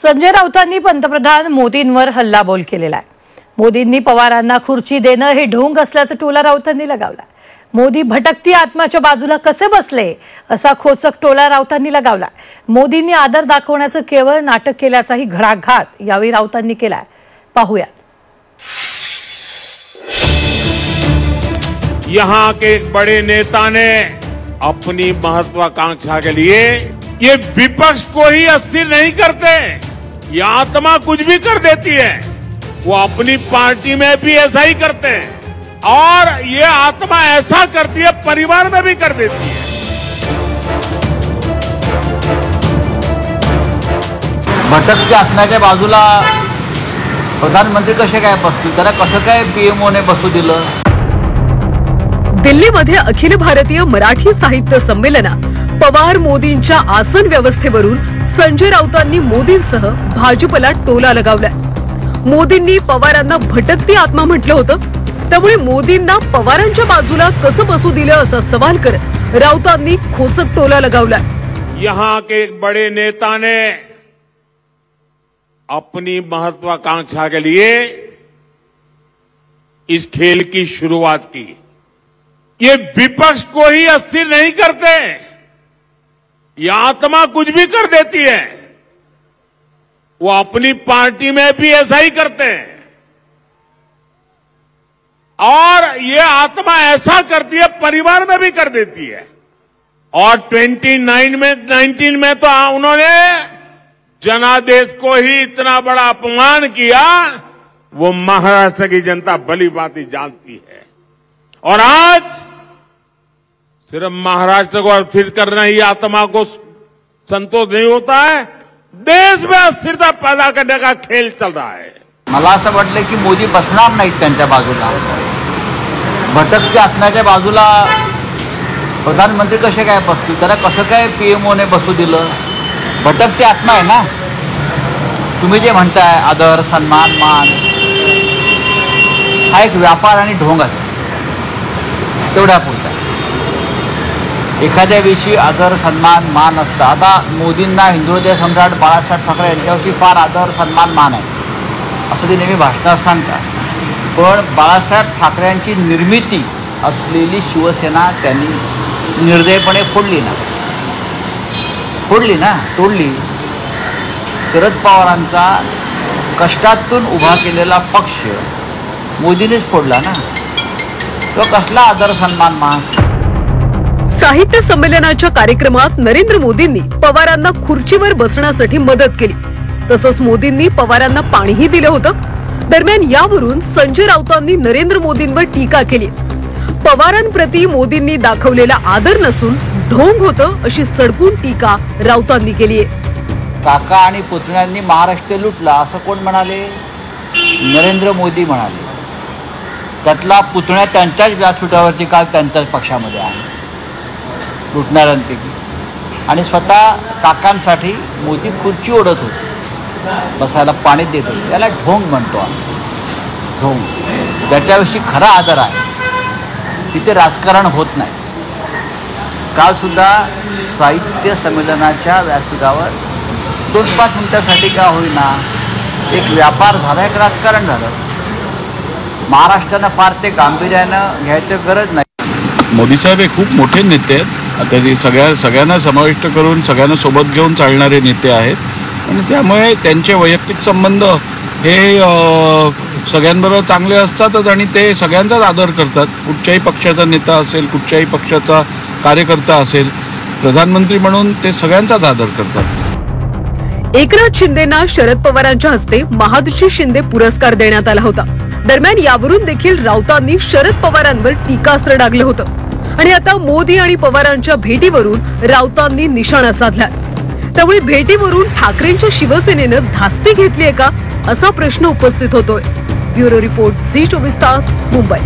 संजय राऊतांनी पंतप्रधान मोदींवर हल्लाबोल केलेला आहे। मोदींनी पवारांना खुर्ची देणं हे ढोंग असल्याचा टोला राऊतांनी लगावला। मोदी भटकती आत्माच्या बाजूला कसे बसले असा खोचक टोला राऊतांनी लगावला। मोदींनी आदर दाखवण्याचं केवळ नाटक केल्याचाही घणाघात यावेळी राऊतांनी केलाय। पाहूयात। यहाँ के एक बड़े नेता ने अपनी महत्वाकांक्षा के लिए ये विपक्ष को ही अस्थिर नहीं करते, ये आत्मा कुछ भी कर देती है। वो अपनी पार्टी में भी ऐसा ही करते हैं और ये आत्मा ऐसा करती है परिवार में भी कर देती है। भटकत्या आत्म्याच्या बाजूला प्रधानमंत्री कसे काय बसतील, त्याला कसं काय पीएमओने बसू दिलं। दिल्लीमध्ये अखिल भारतीय मराठी साहित्य संमेलनात पवार मोदींच्या आसन व्यवस्थेवरून संजय राऊतांनी मोदींसह भाजपला टोला लगावलाय। मोदींनी पवारांना भटकती आत्मा म्हटलं होतं, त्यामुळे मोदींना पवारांच्या बाजूला कसं बसू दिलं असा सवाल करत राऊतांनी खोचक टोला लगावलाय। यहाँ के एक बड़े नेता ने अपनी महत्वाकांक्षा के लिए इस खेल की शुरुआत की। ये विपक्ष को ही अस्थिर नहीं करते, ये आत्मा कुछ भी कर देती है। वो अपनी पार्टी में भी ऐसा ही करते हैं और ये आत्मा ऐसा करती है परिवार में भी कर देती है। और 19 में तो उन्होंने जनादेश को ही इतना बड़ा अपमान किया, वो महाराष्ट्र की जनता भली भांति जानती है। और आज सिर्फ महाराष्ट्र को अस्थिर करना ही आत्मा को संतोष नहीं होता है, देश में अस्थिरता पैदा करने का खेल चल रहा है। मला असं वाटलं की मोदी बसणार नाहीत त्यांच्या बाजूला। भटकत्या आत्म्याच्या बाजूला प्रधानमंत्री कसे काय बसतील, त्याला कसं काय पीएमओने बसू दिलं। भटकती आत्मा आहे ना, तुम्ही जे म्हणताय आदर सन्मान मान, हा एक व्यापार आणि ढोंग असतो, तेवढ्या पुरता। एखाद्या विषयी आदर सन्मान मान असतं। आता मोदींना हिंदुहृदय सम्राट बाळासाहेब ठाकरे यांच्याविषयी फार आदर सन्मान मान आहे असं ते नेहमी भाषणात सांगतात, पण बाळासाहेब ठाकरेंची निर्मिती असलेली शिवसेना त्यांनी निर्दयपणे फोडली ना, तोडली। शरद पवारांचा कष्टातून उभा केलेला पक्ष मोदींनीच फोडला ना, तो कसला आदर सन्मान मान। साहित्य संमेलनाच्या कार्यक्रमात नरेंद्र मोदींनी पवारांना खुर्चीवर बसण्यासाठी मदत केली, तसंच मोदींनी पवारांना पाणीही दिलं होतं। दरम्यान यावरून संजय राऊतांनी नरेंद्र मोदींवर टीका केली। पवारांप्रती मोदींनी दाखवलेला आदर नसून ढोंग होतं अशी सडकून टीका राऊतांनी केलीये। काका आणि पुतण्यांनी महाराष्ट्र लुटला असं कोण म्हणाले? नरेंद्र मोदी म्हणाले। त्यातला पुतण्या त्यांच्याच व्यासपीठावरती काल त्यांच्याच पक्षामध्ये आहे लुटणाऱ्यांपैकी, आणि स्वतः काकांसाठी मोदी खुर्ची ओढत होते, बसायला पाणी देत होते। याला ढोंग म्हणतो आम्ही, ढोंग। ज्याच्याविषयी खरा आदर आहे तिथे राजकारण होत नाही। काल सुद्धा साहित्य संमेलनाच्या व्यासपीठावर 2-5 मिनिटासाठी का होईना एक व्यापार झाला, एक राजकारण झालं। महाराष्ट्रानं फार ते गांभीर्यानं घ्यायचं गरज नाही। मोदी साहेब हे खूप मोठे नेते आहेत, आता सगळ्यांना समाविष्ट करून सगळ्यांना सोबत घेऊन चालणारे नेते आहेत, आणि त्यामुळे त्यांचे वैयक्तिक संबंध हे सगळ्यांबरोबर चांगले असतातच, आणि ते सगळ्यांचाच आदर करतात। कुठच्याही पक्षाचा नेता असेल, कुठच्याही पक्षाचा कार्यकर्ता असेल, प्रधानमंत्री म्हणून ते सगळ्यांचाच आदर करतात। एकनाथ शिंदेंना शरद पवारांच्या हस्ते महादजी शिंदे पुरस्कार देण्यात आला होता। दरम्यान यावरून देखील राऊतांनी शरद पवारांवर टीकास्त्र डागलं होतं, आणि आता मोदी आणि पवारांच्या भेटीवरून राऊतांनी निशाणा साधला। त्यामुळे भेटीवरून ठाकरेंच्या शिवसेनेनं धास्ती घेतलीये का असा प्रश्न उपस्थित होतोय। ब्युरो रिपोर्ट, झी 24 तास, मुंबई।